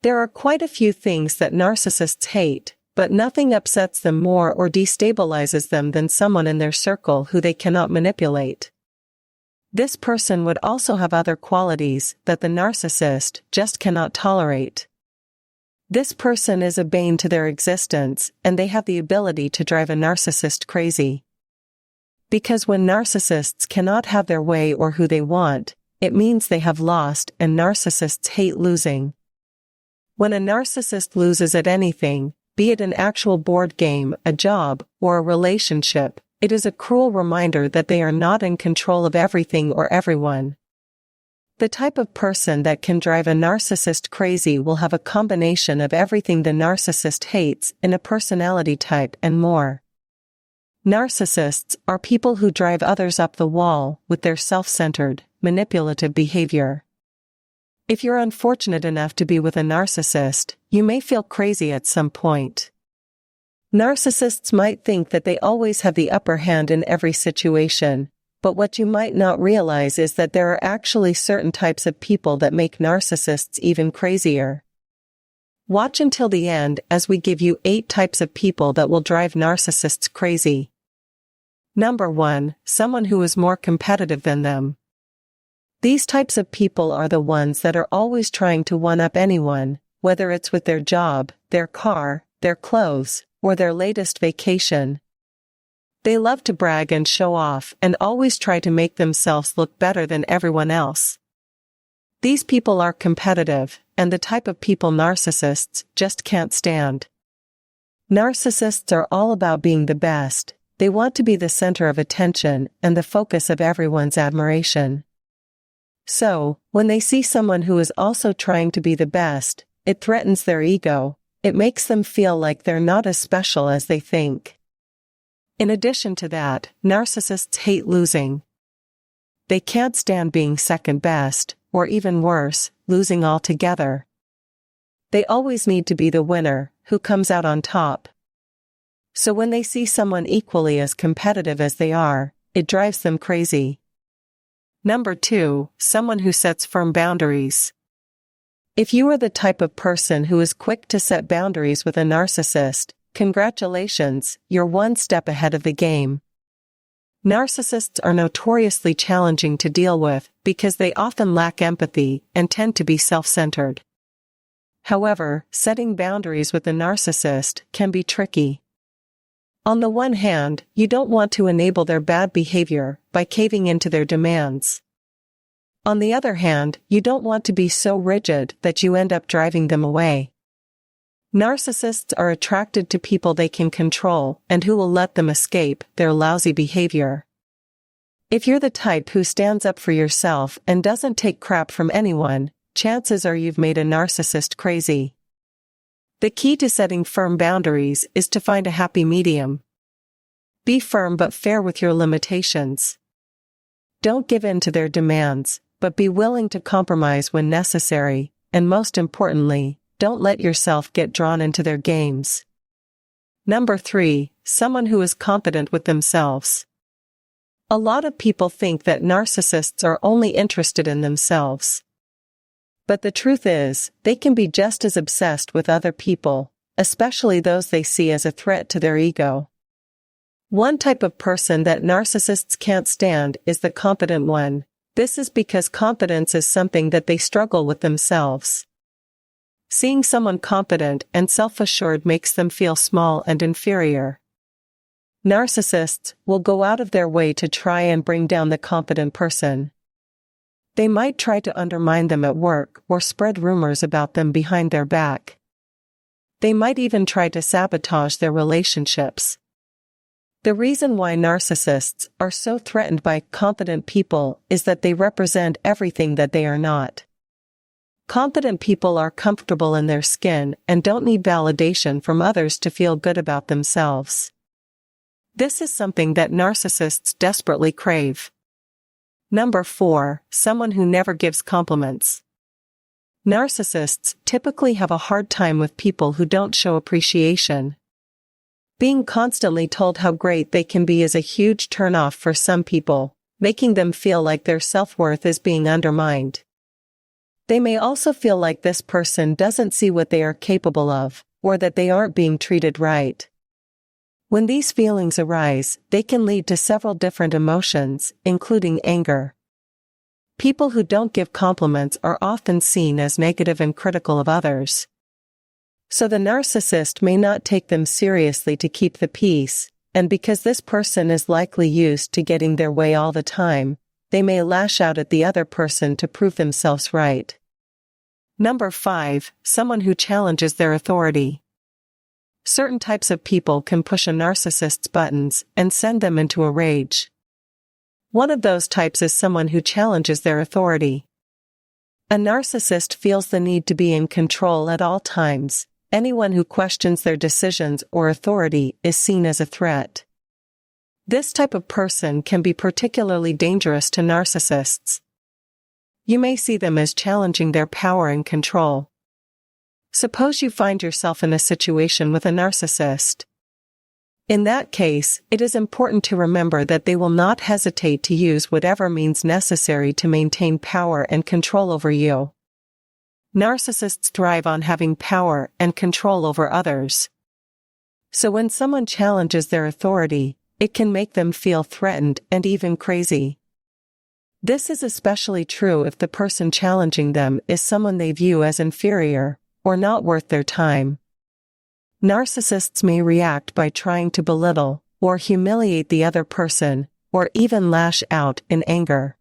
There are quite a few things that narcissists hate, but nothing upsets them more or destabilizes them than someone in their circle who they cannot manipulate. This person would also have other qualities that the narcissist just cannot tolerate. This person is a bane to their existence, and they have the ability to drive a narcissist crazy. Because when narcissists cannot have their way or who they want, it means they have lost, and narcissists hate losing. When a narcissist loses at anything, be it an actual board game, a job, or a relationship, it is a cruel reminder that they are not in control of everything or everyone. The type of person that can drive a narcissist crazy will have a combination of everything the narcissist hates in a personality type and more. Narcissists are people who drive others up the wall with their self-centered, manipulative behavior. If you're unfortunate enough to be with a narcissist, you may feel crazy at some point. Narcissists might think that they always have the upper hand in every situation, but what you might not realize is that there are actually certain types of people that make narcissists even crazier. Watch until the end as we give you 8 types of people that will drive narcissists crazy. Number 1, someone who is more competitive than them. These types of people are the ones that are always trying to one-up anyone, whether it's with their job, their car, their clothes, or their latest vacation. They love to brag and show off and always try to make themselves look better than everyone else. These people are competitive, and the type of people narcissists just can't stand. Narcissists are all about being the best. They want to be the center of attention and the focus of everyone's admiration. So, when they see someone who is also trying to be the best, it threatens their ego. It makes them feel like they're not as special as they think. In addition to that, narcissists hate losing. They can't stand being second best, or even worse, losing altogether. They always need to be the winner, who comes out on top. So when they see someone equally as competitive as they are, it drives them crazy. Number 2, someone who sets firm boundaries. If you are the type of person who is quick to set boundaries with a narcissist, congratulations, you're one step ahead of the game. Narcissists are notoriously challenging to deal with because they often lack empathy and tend to be self-centered. However, setting boundaries with a narcissist can be tricky. On the one hand, you don't want to enable their bad behavior by caving into their demands. On the other hand, you don't want to be so rigid that you end up driving them away. Narcissists are attracted to people they can control and who will let them escape their lousy behavior. If you're the type who stands up for yourself and doesn't take crap from anyone, chances are you've made a narcissist crazy. The key to setting firm boundaries is to find a happy medium. Be firm but fair with your limitations. Don't give in to their demands, but be willing to compromise when necessary, and most importantly, don't let yourself get drawn into their games. Number 3, someone who is confident with themselves. A lot of people think that narcissists are only interested in themselves. But the truth is, they can be just as obsessed with other people, especially those they see as a threat to their ego. One type of person that narcissists can't stand is the confident one. This is because confidence is something that they struggle with themselves. Seeing someone confident and self-assured makes them feel small and inferior. Narcissists will go out of their way to try and bring down the confident person. They might try to undermine them at work or spread rumors about them behind their back. They might even try to sabotage their relationships. The reason why narcissists are so threatened by confident people is that they represent everything that they are not. Confident people are comfortable in their skin and don't need validation from others to feel good about themselves. This is something that narcissists desperately crave. Number 4, someone who never gives compliments. Narcissists typically have a hard time with people who don't show appreciation. Being constantly told how great they can be is a huge turn-off for some people, making them feel like their self-worth is being undermined. They may also feel like this person doesn't see what they are capable of, or that they aren't being treated right. When these feelings arise, they can lead to several different emotions, including anger. People who don't give compliments are often seen as negative and critical of others. So the narcissist may not take them seriously to keep the peace, and because this person is likely used to getting their way all the time, they may lash out at the other person to prove themselves right. Number 5, someone who challenges their authority. Certain types of people can push a narcissist's buttons and send them into a rage. One of those types is someone who challenges their authority. A narcissist feels the need to be in control at all times. Anyone who questions their decisions or authority is seen as a threat. This type of person can be particularly dangerous to narcissists. You may see them as challenging their power and control. Suppose you find yourself in a situation with a narcissist. In that case, it is important to remember that they will not hesitate to use whatever means necessary to maintain power and control over you. Narcissists thrive on having power and control over others. So when someone challenges their authority, it can make them feel threatened and even crazy. This is especially true if the person challenging them is someone they view as inferior, or not worth their time. Narcissists may react by trying to belittle, or humiliate the other person, or even lash out in anger.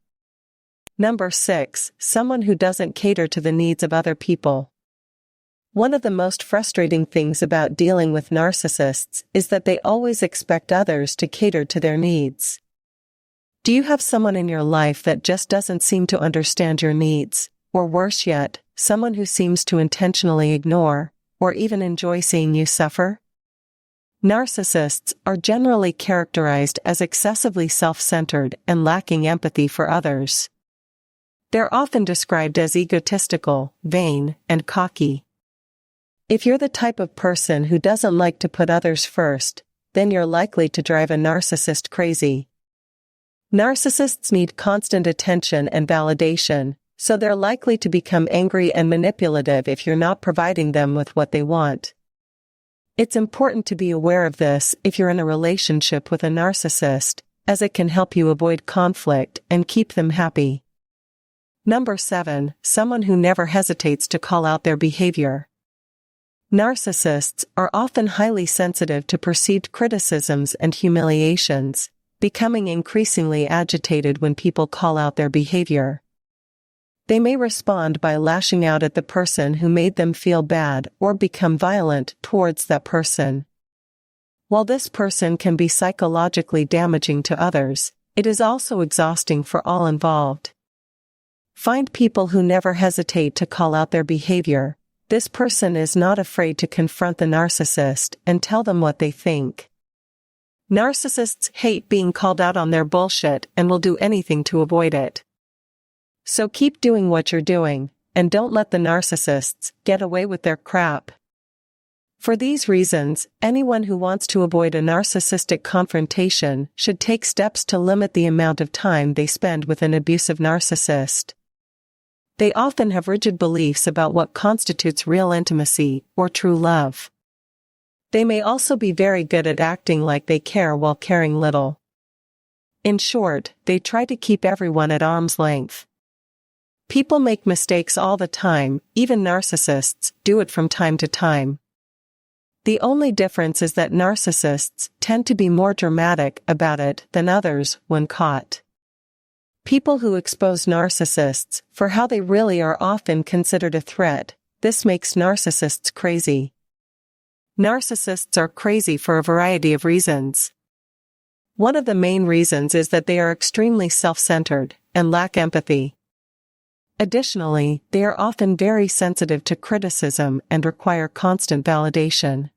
Number 6, someone who doesn't cater to the needs of other people. One of the most frustrating things about dealing with narcissists is that they always expect others to cater to their needs. Do you have someone in your life that just doesn't seem to understand your needs, or worse yet, someone who seems to intentionally ignore, or even enjoy seeing you suffer? Narcissists are generally characterized as excessively self-centered and lacking empathy for others. They're often described as egotistical, vain, and cocky. If you're the type of person who doesn't like to put others first, then you're likely to drive a narcissist crazy. Narcissists need constant attention and validation, so they're likely to become angry and manipulative if you're not providing them with what they want. It's important to be aware of this if you're in a relationship with a narcissist, as it can help you avoid conflict and keep them happy. Number 7, someone who never hesitates to call out their behavior. Narcissists are often highly sensitive to perceived criticisms and humiliations, becoming increasingly agitated when people call out their behavior. They may respond by lashing out at the person who made them feel bad or become violent towards that person. While this person can be psychologically damaging to others, it is also exhausting for all involved. Find people who never hesitate to call out their behavior. This person is not afraid to confront the narcissist and tell them what they think. Narcissists hate being called out on their bullshit and will do anything to avoid it. So keep doing what you're doing, and don't let the narcissists get away with their crap. For these reasons, anyone who wants to avoid a narcissistic confrontation should take steps to limit the amount of time they spend with an abusive narcissist. They often have rigid beliefs about what constitutes real intimacy or true love. They may also be very good at acting like they care while caring little. In short, they try to keep everyone at arm's length. People make mistakes all the time, even narcissists do it from time to time. The only difference is that narcissists tend to be more dramatic about it than others when caught. People who expose narcissists for how they really are often considered a threat. This makes narcissists crazy. Narcissists are crazy for a variety of reasons. One of the main reasons is that they are extremely self-centered and lack empathy. Additionally, they are often very sensitive to criticism and require constant validation.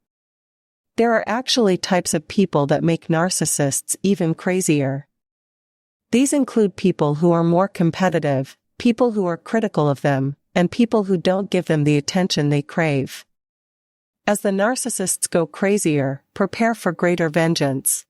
There are actually types of people that make narcissists even crazier. These include people who are more competitive, people who are critical of them, and people who don't give them the attention they crave. As the narcissists go crazier, prepare for greater vengeance.